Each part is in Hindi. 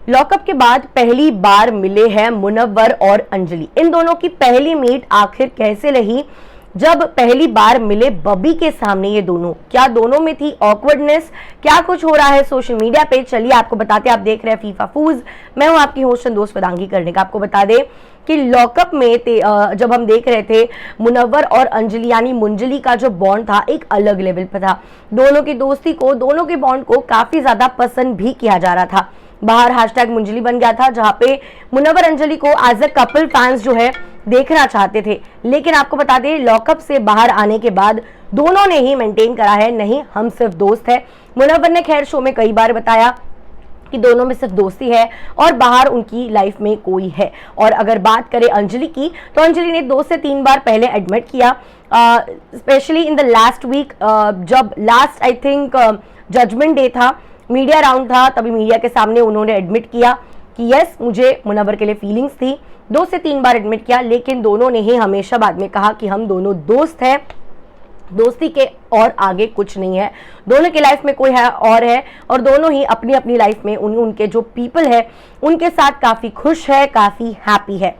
लॉकअप के बाद पहली बार मिले हैं मुनव्वर और अंजलि। इन दोनों की पहली मीट आखिर कैसे रही जब पहली बार मिले बबी के सामने ये दोनों? क्या दोनों में थी ऑकवर्डनेस? क्या कुछ हो रहा है सोशल मीडिया पे, चलिए आपको बताते हैं। आप देख रहे हैं फीफा फूज, मैं हूं आपकी होस्ट दोस्त वेदांगी करने का। आपको बता दें कि लॉकअप में जब हम देख रहे थे मुनव्वर और अंजलि यानी मुंजली का जो बॉन्ड था एक अलग लेवल पर था। दोनों की दोस्ती को, दोनों के बॉन्ड को काफी ज्यादा पसंद भी किया जा रहा था। बाहर हैशटैग मुंजली बन गया था, जहां पे मुनव्वर अंजलि को एज अ कपल फैंस जो है देखना चाहते थे। लेकिन आपको बता दें लॉकअप से बाहर आने के बाद दोनों ने ही मेंटेन करा है, नहीं हम सिर्फ दोस्त है। मुनव्वर ने खैर शो में कई बार बताया कि दोनों में सिर्फ दोस्ती है और बाहर उनकी लाइफ में कोई है। और अगर बात करें अंजलि की, तो अंजलि ने 2 से 3 बार पहले एडमिट किया, specially in the last week, जब last I think judgement day था, मीडिया राउंड था, तभी मीडिया के सामने उन्होंने एडमिट किया कि यस मुझे मुनव्वर के लिए फीलिंग्स थी। 2 से 3 बार एडमिट किया, लेकिन दोनों ने ही हमेशा बाद में कहा कि हम दोनों दोस्त हैं, दोस्ती के और आगे कुछ नहीं है। दोनों की लाइफ में कोई है और दोनों ही अपनी अपनी लाइफ में उनके जो पीपल है उनके साथ काफी खुश है, काफी हैप्पी है।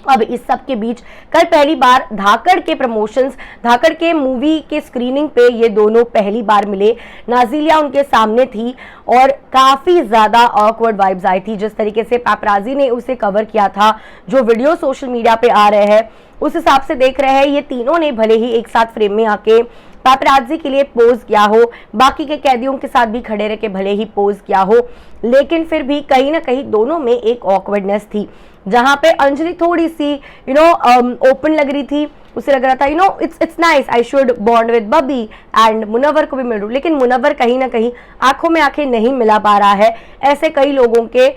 अब इस सब के बीच कल पहली बार धाकड़ के प्रमोशंस, धाकड़ के मूवी के स्क्रीनिंग पे ये दोनों पहली बार मिले। नाज़िलिया उनके सामने थी और काफी ज्यादा ऑकवर्ड वाइब्स आई थी। जिस तरीके से पैपराजी ने उसे कवर किया था, जो वीडियो सोशल मीडिया पे आ रहे हैं उस हिसाब से देख रहे हैं ये तीनों ने भले ही एक साथ फ्रेम में आके पैपराजी के लिए पोज किया हो, बाकी के कैदियों के साथ भी खड़े रह के भले ही पोज किया हो, लेकिन फिर भी कहीं ना कहीं दोनों में एक ऑकवर्डनेस थी। जहां पे अंजलि थोड़ी सी ओपन लग रही थी, उसे लग रहा था it's nice, I should bond with बबी एंड मुनव्वर को भी मिल लूं, लेकिन मुनव्वर कहीं ना कहीं आंखों में आंखें नहीं मिला पा रहा है। ऐसे कई लोगों के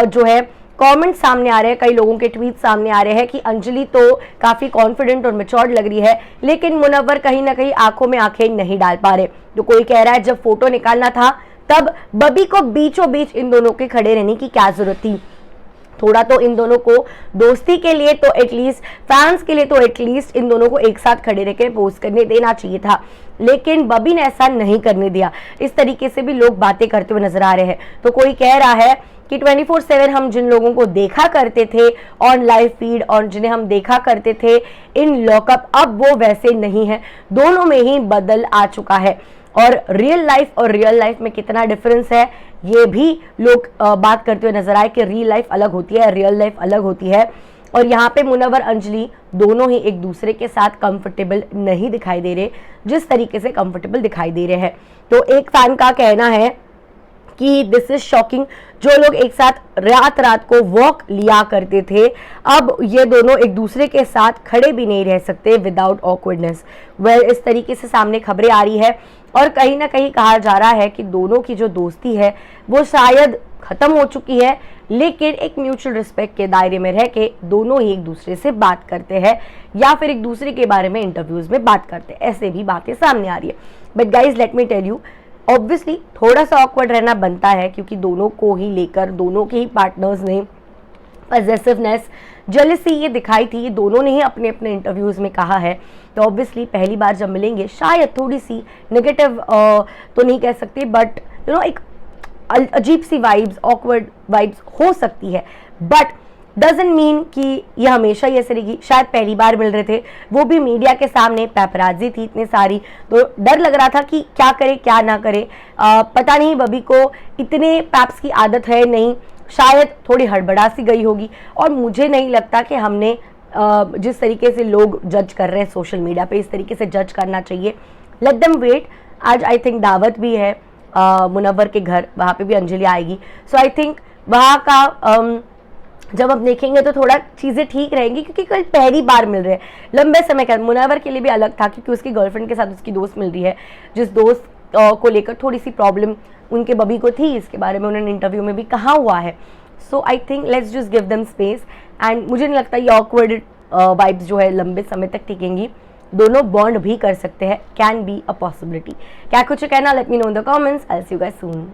जो है कमेंट सामने आ रहे हैं, कई लोगों के ट्वीट सामने आ रहे हैं कि अंजलि तो काफी कॉन्फिडेंट और मैच्योर्ड लग रही है, लेकिन मुनव्वर कहीं ना कहीं आंखों में आंखें नहीं डाल पा रहे। तो कोई कह रहा है जब फोटो निकालना था तब बबी को बीचों बीच इन दोनों के खड़े रहने की क्या जरूरत थी? थोड़ा तो इन दोनों को दोस्ती के लिए तो एटलीस्ट, फैंस के लिए तो एटलीस्ट इन दोनों को एक साथ खड़े रह के पोस्ट करने देना चाहिए था, लेकिन बबी ने ऐसा नहीं करने दिया। इस तरीके से भी लोग बातें करते हुए नजर आ रहे हैं। तो कोई कह रहा है कि 24/7 हम जिन लोगों को देखा करते थे ऑन लाइव फीड और जिन्हें हम देखा करते थे इन लॉकअप, अब वो वैसे नहीं है, दोनों में ही बदल आ चुका है। और रियल लाइफ में कितना डिफरेंस है ये भी लोग बात करते हुए नजर आए कि रियल लाइफ अलग होती है, रियल लाइफ अलग होती है। और यहाँ पे मुनव्वर अंजलि दोनों ही एक दूसरे के साथ कंफर्टेबल नहीं दिखाई दे रहे जिस तरीके से कंफर्टेबल दिखाई दे रहे हैं। तो एक फैन का कहना है कि दिस इज शॉकिंग, जो लोग एक साथ रात को वॉक लिया करते थे अब ये दोनों एक दूसरे के साथ खड़े भी नहीं रह सकते विदाउट ऑकवर्डनेस। वेल, इस तरीके से सामने खबरें आ रही है और कहीं ना कहीं कहा जा रहा है कि दोनों की जो दोस्ती है वो शायद खत्म हो चुकी है, लेकिन एक म्यूचुअल रिस्पेक्ट के दायरे में रह के दोनों ही एक दूसरे से बात करते हैं या फिर एक दूसरे के बारे में इंटरव्यूज में बात करते हैं, ऐसे भी बातें सामने आ रही है। But guys let me tell you, obviously थोड़ा सा ऑकवर्ड रहना बनता है क्योंकि दोनों को ही लेकर दोनों के ही पार्टनर्स ने पजेसिवनेस, जेलसी ये दिखाई थी, ये दोनों ने ही अपने अपने इंटरव्यूज में कहा है। तो ऑब्वियसली पहली बार जब मिलेंगे शायद थोड़ी सी नेगेटिव तो नहीं कह सकते, बट एक अजीब सी वाइब्स, ऑकवर्ड वाइब्स हो सकती है, बट डजंट मीन कि ये हमेशा ही ऐसे रहेगी। शायद पहली बार मिल रहे थे, वो भी मीडिया के सामने, पैपराजी थी इतने सारी, तो डर लग रहा था कि क्या करे क्या ना करे। पता नहीं बबी को इतने पैप्स की आदत है नहीं, शायद थोड़ी हड़बड़ा सी गई होगी। और मुझे नहीं लगता कि हमने जिस तरीके से लोग जज कर रहे हैं सोशल मीडिया पे, इस तरीके से जज करना चाहिए। Let them wait. आज आई थिंक दावत भी है मुनव्वर के घर, वहाँ पे भी अंजलि आएगी। सो आई थिंक वहाँ का जब हम देखेंगे तो थोड़ा चीज़ें ठीक रहेंगी, क्योंकि कल पहली बार मिल रहे हैं लंबे समय का। मुनव्वर के लिए भी अलग था क्योंकि उसकी गर्लफ्रेंड के साथ उसकी दोस्त मिल रही है, जिस दोस्त को लेकर थोड़ी सी प्रॉब्लम उनके बबी को थी, इसके बारे में उन्होंने इंटरव्यू में भी कहा हुआ है। So I think let's just give them space and मुझे नहीं लगता ये ऑकवर्ड वाइब्स जो है लंबे समय तक टिकेंगी। दोनों बॉन्ड भी कर सकते हैं, कैन बी अ पॉसिबिलिटी। क्या कुछ कहना, let me know in the comments. I will see you guys soon.